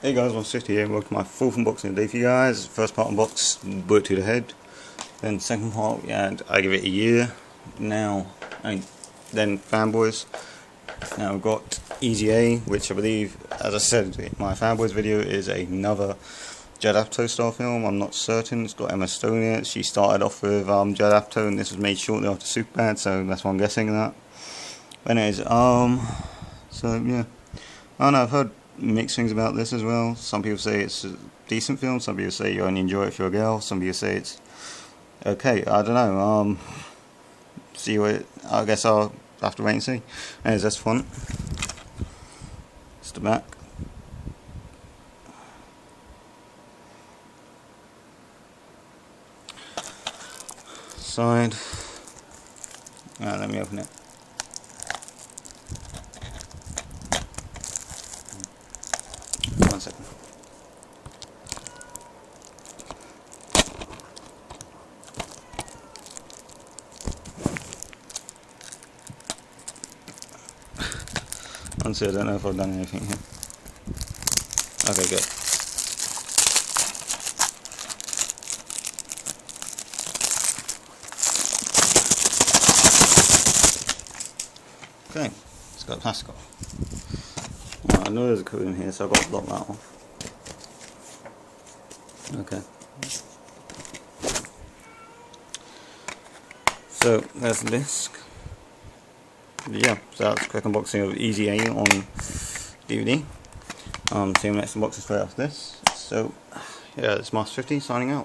Hey guys, 150 here, welcome to my fourth unboxing of the day for you guys. First part unbox, Bullet to the Head. Then second part, I give it a year. Then Fanboys. Now we've got Easy A, which I believe, as I said in my Fanboys video, is another Judd Apatow style film. I'm not certain. It's got Emma Stone in it. She started off with Judd Apatow, and this was made shortly after Superbad, so that's why I'm guessing that. Anyways, so yeah. I don't know, I've heard mixed things about this as well. Some people say it's a decent film, some people say you only enjoy it if you're a girl, some people say it's okay. I don't know. See what I guess I'll have to wait and see. Anyways, that's fun. It's the back. Side. Let me open it. One second. Honestly, I don't know if I've done anything here. Okay, good. Okay, it's got plastic off. I know there's a code in here, so I've got to block that off. Okay. So there's the disc. Yeah, so that's a quick unboxing of Easy A on DVD. See you in the next unboxing straight after this. So yeah, it's Master 50 signing out.